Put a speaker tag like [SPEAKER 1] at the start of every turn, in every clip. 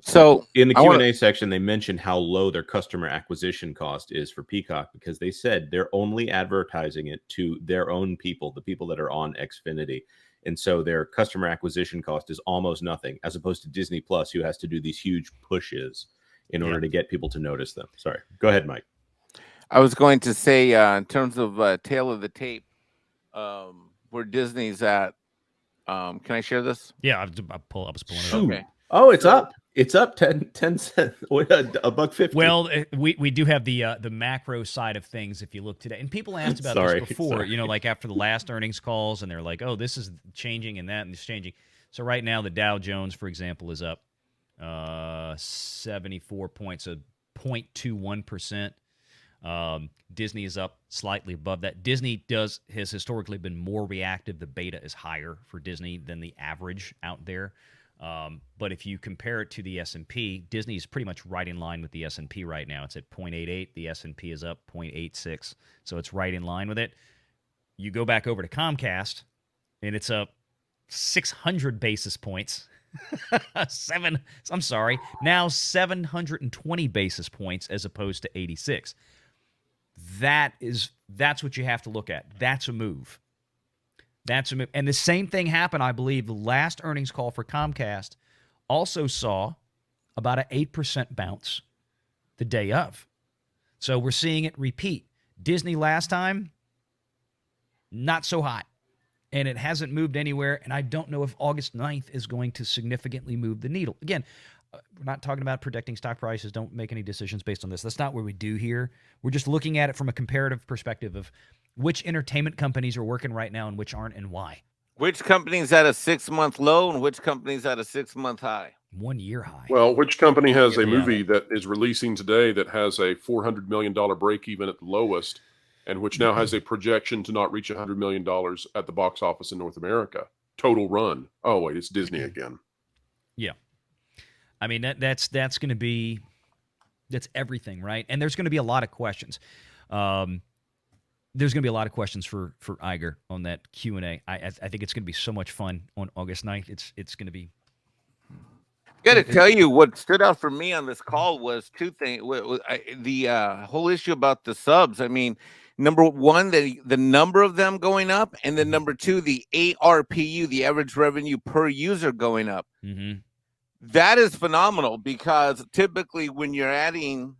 [SPEAKER 1] So
[SPEAKER 2] In the
[SPEAKER 1] I want
[SPEAKER 2] Q&A section, they mentioned how low their customer acquisition cost is for Peacock because they said they're only advertising it to their own people, the people that are on Xfinity. And so their customer acquisition cost is almost nothing, as opposed to Disney Plus, who has to do these huge pushes in order to get people to notice them. Sorry. Go ahead, Mike.
[SPEAKER 1] I was going to say, in terms of tail of the tape, where Disney's at. Can I share this?
[SPEAKER 3] Yeah, I was pulling it up.
[SPEAKER 1] Okay.
[SPEAKER 2] Oh, it's
[SPEAKER 1] So-
[SPEAKER 2] up. It's up 10 cents, $1.50.
[SPEAKER 3] Well, we do have the macro side of things if you look today. And people asked about
[SPEAKER 2] Sorry,
[SPEAKER 3] this before,
[SPEAKER 2] sorry.
[SPEAKER 3] you know, like after the last earnings calls, and they're like, oh, this is changing and that and it's changing. So right now, the Dow Jones, for example, is up 74 points, so 0.21%. Disney is up slightly above that. Disney has historically been more reactive. The beta is higher for Disney than the average out there. But if you compare it to the S&P, Disney is pretty much right in line with the S&P right now. It's at 0.88. The S&P is up 0.86. So it's right in line with it. You go back over to Comcast, and it's up 600 basis points. Now 720 basis points as opposed to 86. That's what you have to look at. That's a move. That's a move. And the same thing happened, I believe, the last earnings call for Comcast also saw about an 8% bounce the day of. So we're seeing it repeat. Disney last time, not so hot. And it hasn't moved anywhere, and I don't know if August 9th is going to significantly move the needle. Again, we're not talking about predicting stock prices. Don't make any decisions based on this. That's not what we do here. We're just looking at it from a comparative perspective of which entertainment companies are working right now and which aren't and why.
[SPEAKER 1] Which company's at a 6-month low and which company's at a 6-month high?
[SPEAKER 3] 1 year high.
[SPEAKER 4] Well, which company has a
[SPEAKER 3] Yeah.
[SPEAKER 4] movie that is releasing today that has a $400 million break even at the lowest, and which now has a projection to not reach $100 million at the box office in North America? Total run. Oh, wait, it's Disney again.
[SPEAKER 3] Yeah. I mean, that's going to be – that's everything, right? And there's going to be a lot of questions. There's going to be a lot of questions for Iger on that Q&A. I think it's going to be so much fun on August 9th. It's going to be –
[SPEAKER 1] I got to tell you, what stood out for me on this call was two things. The whole issue about the subs. I mean, number one, the number of them going up, and then number two, the ARPU, the average revenue per user, going up.
[SPEAKER 3] mm-hmm.
[SPEAKER 1] That is phenomenal, because typically when you're adding,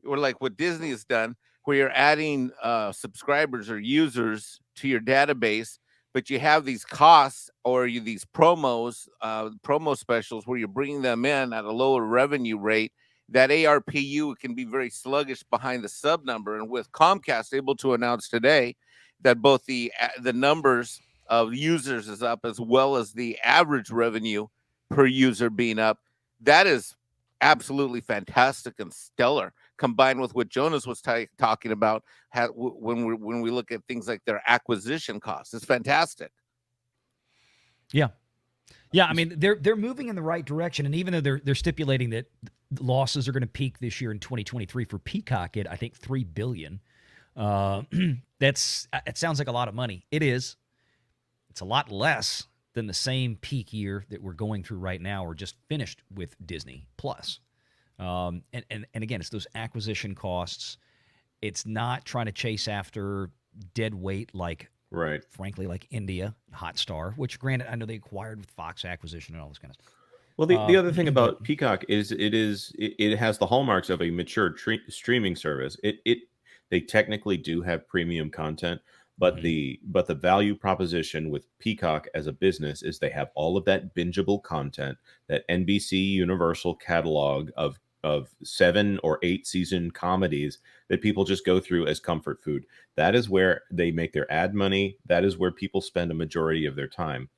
[SPEAKER 1] or like what Disney has done, where you're adding subscribers or users to your database, but you have these costs or these promos, promo specials where you're bringing them in at a lower revenue rate, that ARPU can be very sluggish behind the sub number. And with Comcast able to announce today that both the numbers of users is up, as well as the average revenue per user being up, that is absolutely fantastic and stellar, combined with what Jonas was talking about when we look at things like their acquisition costs. It's fantastic.
[SPEAKER 3] Yeah. I mean, they're moving in the right direction, and even though they're stipulating that losses are going to peak this year in 2023 for Peacock at I think $3 billion, it sounds like a lot of money. It is. It's a lot less than the same peak year that we're going through right now or just finished with Disney Plus. And again, it's those acquisition costs. It's not trying to chase after dead weight like,
[SPEAKER 2] Right.
[SPEAKER 3] frankly, like India, Hotstar, which granted, I know they acquired with Fox acquisition and all this kind of stuff.
[SPEAKER 2] Well, the other thing about Peacock is it has the hallmarks of a mature streaming service. They technically do have premium content, but the value proposition with Peacock as a business is they have all of that bingeable content, that NBC Universal catalog of 7 or 8 season comedies that people just go through as comfort food. That is where they make their ad money. That is where people spend a majority of their time.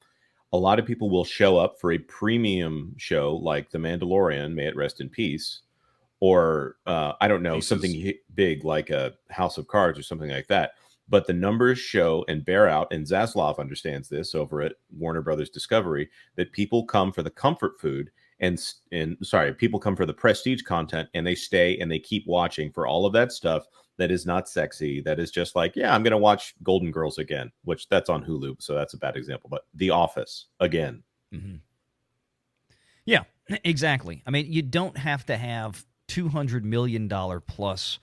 [SPEAKER 2] A lot of people will show up for a premium show like The Mandalorian, may it rest in peace, or I don't know, something big like a House of Cards or something like that. But the numbers show and bear out, and Zaslav understands this over at Warner Brothers Discovery, that people come for the comfort food people come for the prestige content, and they stay and they keep watching for all of that stuff that is not sexy. That is just like, yeah, I'm going to watch Golden Girls again, which that's on Hulu, so that's a bad example. But The Office again.
[SPEAKER 3] Mm-hmm. Yeah, exactly. I mean, you don't have to have $200 million plus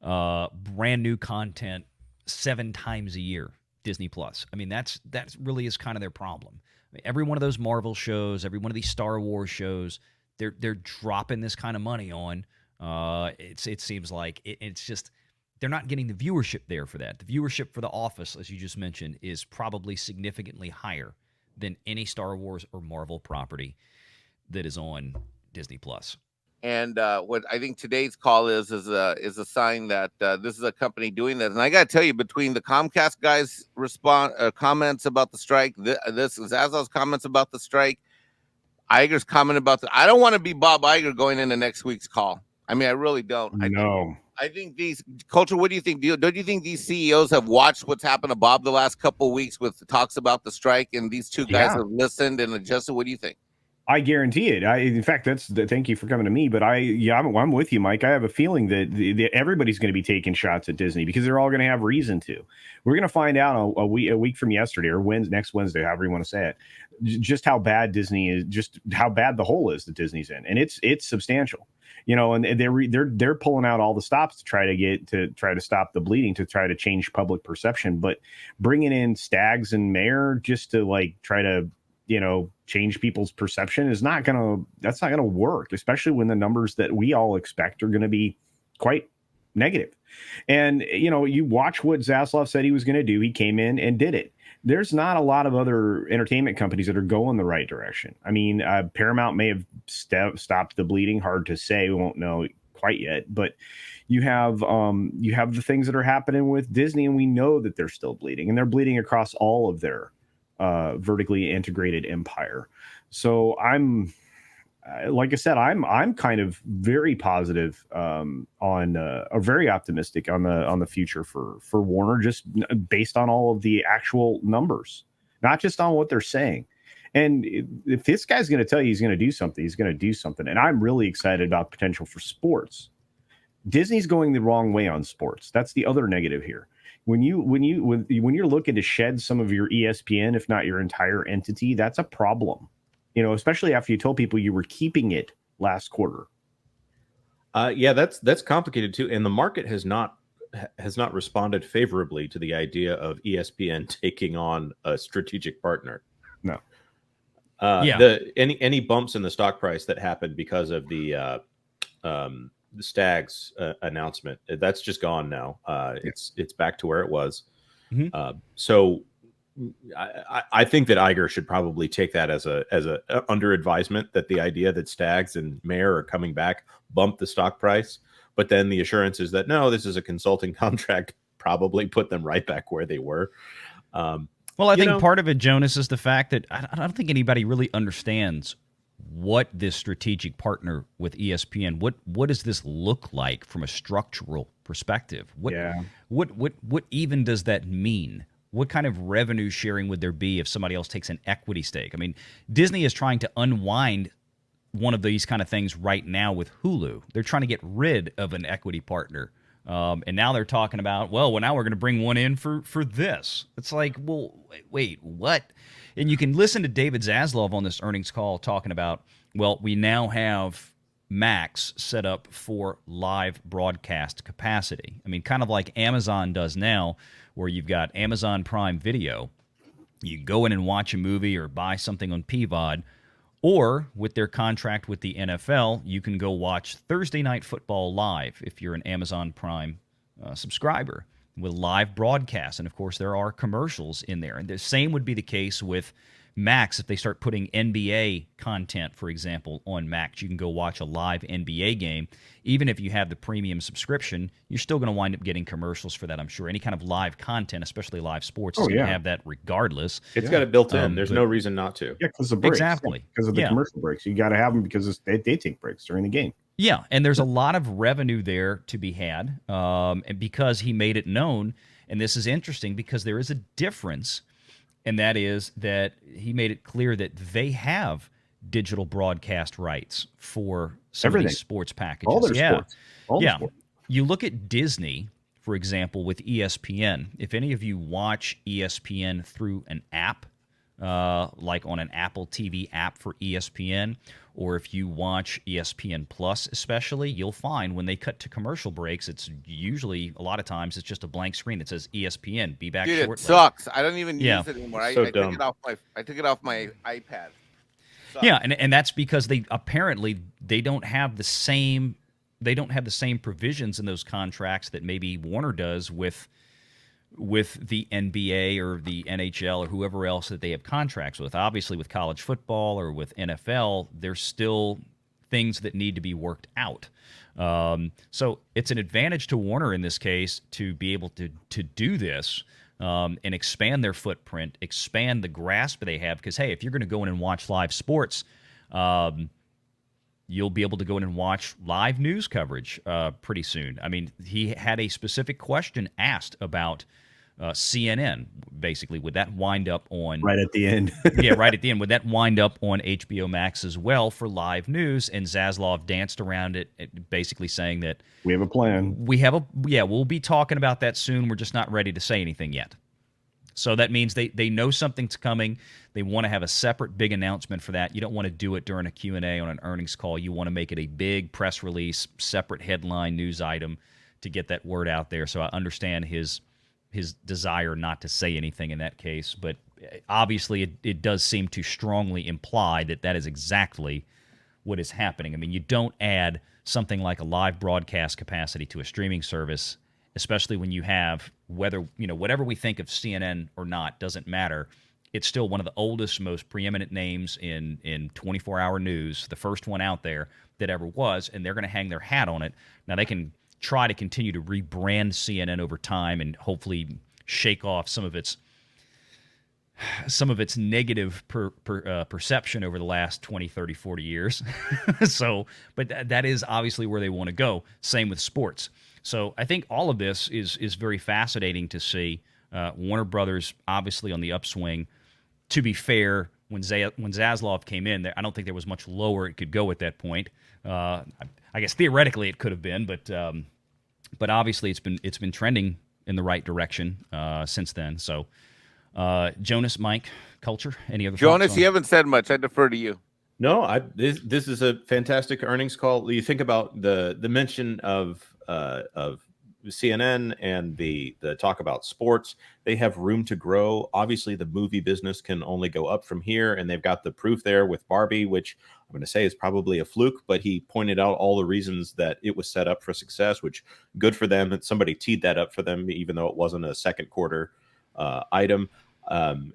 [SPEAKER 3] brand new content 7 times a year. Disney Plus. I mean, that really is kind of their problem. I mean, every one of those Marvel shows, every one of these Star Wars shows, they're dropping this kind of money on. It seems like it's just they're not getting the viewership there for that. The viewership for The Office, as you just mentioned, is probably significantly higher than any Star Wars or Marvel property that is on Disney Plus.
[SPEAKER 1] And what I think today's call is a sign that this is a company doing this. And I got to tell you, between the Comcast guys' comments about the strike, this is Zaslav's comments about the strike, Iger's comment about I don't want to be Bob Iger going into next week's call. I mean, I really don't. I think these Culture. What do you think? Don't you think these CEOs have watched what's happened to Bob the last couple of weeks with talks about the strike, and these two guys have listened and adjusted? What do you think?
[SPEAKER 5] I guarantee it. In fact, thank you for coming to me. But I'm with you, Mike. I have a feeling that everybody's going to be taking shots at Disney because they're all going to have reason to. We're going to find out a week from yesterday or next Wednesday, however you want to say it, just how bad Disney is, just how bad the hole is that Disney's in, and it's substantial. And they're pulling out all the stops to try to stop the bleeding, to try to change public perception. But bringing in Staggs and Mayer just to try to change people's perception that's not gonna work, especially when the numbers that we all expect are going to be quite negative. And you watch what Zaslav said he was going to do. He came in and did it. There's not a lot of other entertainment companies that are going the right direction. I mean, Paramount may have stopped the bleeding. Hard to say. We won't know quite yet. But you have the things that are happening with Disney, and we know that they're still bleeding, and they're bleeding across all of their vertically integrated empire. So I'm like I said, I'm kind of very positive or very optimistic on the future for Warner, just based on all of the actual numbers, not just on what they're saying. And if this guy's going to tell you he's going to do something, he's going to do something. And I'm really excited about the potential for sports. Disney's going the wrong way on sports. That's the other negative here. When you're looking to shed some of your ESPN, if not your entire entity, that's a problem. Especially after you told people you were keeping it last quarter.
[SPEAKER 2] Yeah, that's complicated too, and the market has not responded favorably to the idea of ESPN taking on a strategic partner.
[SPEAKER 5] No.
[SPEAKER 2] Any bumps in the stock price that happened because of the Staggs announcement, that's just gone now. It's back to where it was.
[SPEAKER 3] Mm-hmm.
[SPEAKER 2] So I think that Iger should probably take that as a under advisement, that the idea that Staggs and Mayer are coming back bump the stock price, but then the assurance is that no, this is a consulting contract, probably put them right back where they were.
[SPEAKER 3] Well, I think part of it, Jonas, is the fact that I don't think anybody really understands what this strategic partner with ESPN, what does this look like from a structural perspective? What even does that mean? What kind of revenue sharing would there be if somebody else takes an equity stake? I mean, Disney is trying to unwind one of these kind of things right now with Hulu. They're trying to get rid of an equity partner. And now they're talking about, well, now we're going to bring one in for this. It's like, well, wait, what? And you can listen to David Zaslav on this earnings call talking about, well, we now have Max set up for live broadcast capacity. I mean, kind of like Amazon does now, where you've got Amazon Prime Video. You go in and watch a movie or buy something on PVOD, or with their contract with the NFL, you can go watch Thursday Night Football live if you're an Amazon Prime subscriber, with live broadcasts. And, of course, there are commercials in there. And the same would be the case with Max. If they start putting NBA content, for example, on Max, you can go watch a live NBA game. Even if you have the premium subscription, you're still going to wind up getting commercials for that, I'm sure. Any kind of live content, especially live sports, is going to have that regardless.
[SPEAKER 2] It's got it built in. There's no reason not to.
[SPEAKER 5] Yeah, because of breaks.
[SPEAKER 3] Exactly.
[SPEAKER 5] Because of the commercial breaks. You got to have them because they take breaks during the game.
[SPEAKER 3] Yeah, and there's a lot of revenue there to be had, and because he made it known, and this is interesting because there is a difference, and that is that he made it clear that they have digital broadcast rights for some of these sports packages.
[SPEAKER 5] All their sports. All their sports.
[SPEAKER 3] You look at Disney, for example, with ESPN. If any of you watch ESPN through an app, like on an Apple TV app for ESPN, or if you watch ESPN Plus especially, you'll find when they cut to commercial breaks, it's usually, a lot of times, it's just a blank screen that says ESPN, be back
[SPEAKER 1] Dude,
[SPEAKER 3] shortly.
[SPEAKER 1] it sucks. I don't even
[SPEAKER 3] Yeah.
[SPEAKER 1] use it anymore.
[SPEAKER 2] It's so
[SPEAKER 1] I took
[SPEAKER 2] dumb.
[SPEAKER 1] it off my iPad. Sucks.
[SPEAKER 3] Yeah, and that's because they don't have the same provisions in those contracts that maybe Warner does with the NBA or the NHL or whoever else that they have contracts with. Obviously, with college football or with NFL, there's still things that need to be worked out. So it's an advantage to Warner in this case to be able to do this and expand their footprint, expand the grasp they have. Because, hey, if you're going to go in and watch live sports, you'll be able to go in and watch live news coverage pretty soon. I mean, he had a specific question asked about CNN, basically. Would that wind up on...
[SPEAKER 5] Right at the end.
[SPEAKER 3] Yeah, right at the end. Would that wind up on HBO Max as well for live news? And Zaslav danced around it, basically saying that...
[SPEAKER 5] We have a plan.
[SPEAKER 3] We'll be talking about that soon. We're just not ready to say anything yet. So that means they know something's coming. They want to have a separate big announcement for that. You don't want to do it during a Q&A on an earnings call. You want to make it a big press release, separate headline news item to get that word out there. So I understand his desire not to say anything in that case. But obviously it does seem to strongly imply that is exactly what is happening. I mean, you don't add something like a live broadcast capacity to a streaming service, especially when you have whatever we think of CNN or not, doesn't matter. It's still one of the oldest, most preeminent names in 24-hour news, the first one out there that ever was, and they're going to hang their hat on it. Now, they can try to continue to rebrand CNN over time and hopefully shake off some of its negative perception over the last 20, 30, 40 years. But that is obviously where they want to go. Same with sports. So I think all of this is very fascinating to see. Warner Brothers obviously on the upswing. To be fair, when Zaslav came in, I don't think there was much lower it could go at that point. I guess theoretically it could have been, but obviously it's been trending in the right direction since then. So Jonas, Mike, Culture, any other
[SPEAKER 1] Jonas,
[SPEAKER 3] thoughts
[SPEAKER 1] you haven't said much. I defer to you.
[SPEAKER 2] No, this is a fantastic earnings call. You think about the mention of CNN and the talk about sports. They have room to grow. Obviously, the movie business can only go up from here, and they've got the proof there with Barbie, which I'm going to say is probably a fluke, but he pointed out all the reasons that it was set up for success, which good for them that somebody teed that up for them, even though it wasn't a second quarter item.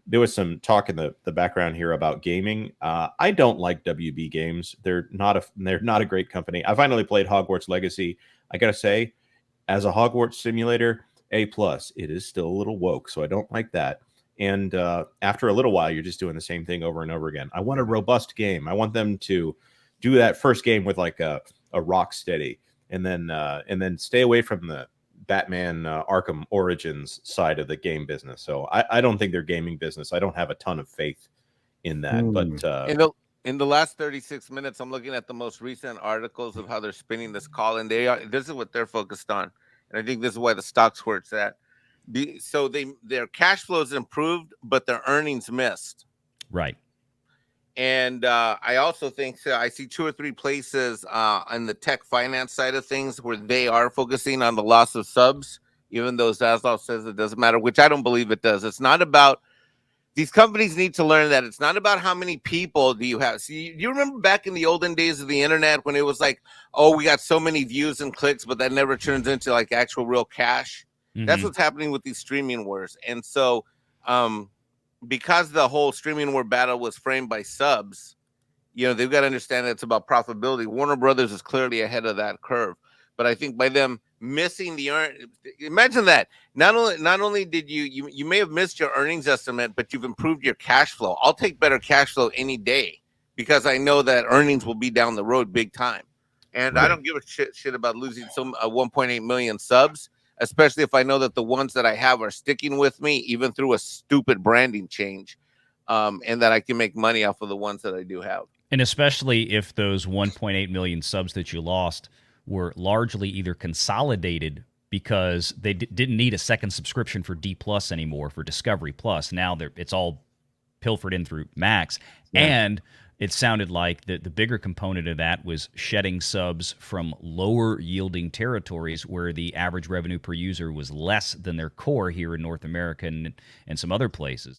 [SPEAKER 2] There was some talk in the background here about gaming. I don't like WB Games. They're not a great company. I finally played Hogwarts Legacy. I gotta say, as a Hogwarts simulator, A+. It is still a little woke, so I don't like that. And after a little while, you're just doing the same thing over and over again. I want a robust game. I want them to do that first game with like a rock steady, and then stay away from the Batman Arkham Origins side of the game business. So I don't think they're gaming business. I don't have a ton of faith in that. But
[SPEAKER 1] in the last 36 minutes, I'm looking at the most recent articles of how they're spinning this call, and this is what they're focused on, and I think this is why the stock's where it's at. So their cash flows improved, but their earnings missed.
[SPEAKER 3] Right.
[SPEAKER 1] And I also think I see 2 or 3 places on the tech finance side of things where they are focusing on the loss of subs, even though Zaslav says it doesn't matter, which I don't believe it does. It's not about... These companies need to learn that it's not about how many people do you have. See, you remember back in the olden days of the internet when it was like, oh, we got so many views and clicks, but that never turns into like actual real cash. Mm-hmm. That's what's happening with these streaming wars. And so because the whole streaming war battle was framed by subs, they've got to understand that it's about profitability. Warner Brothers is clearly ahead of that curve. But I think by them missing imagine that not only did you may have missed your earnings estimate, but you've improved your cash flow. I'll take better cash flow any day because I know that earnings will be down the road big time. And right. I don't give a shit about losing some 1.8 million subs, especially if I know that the ones that I have are sticking with me even through a stupid branding change, and that I can make money off of the ones that I do have.
[SPEAKER 3] And especially if those 1.8 million subs that you lost were largely either consolidated because they didn't need a second subscription for D+ anymore, for Discovery Plus. Now it's all pilfered in through Max.
[SPEAKER 2] Yeah.
[SPEAKER 3] And it sounded like the bigger component of that was shedding subs from lower yielding territories where the average revenue per user was less than their core here in North America and some other places.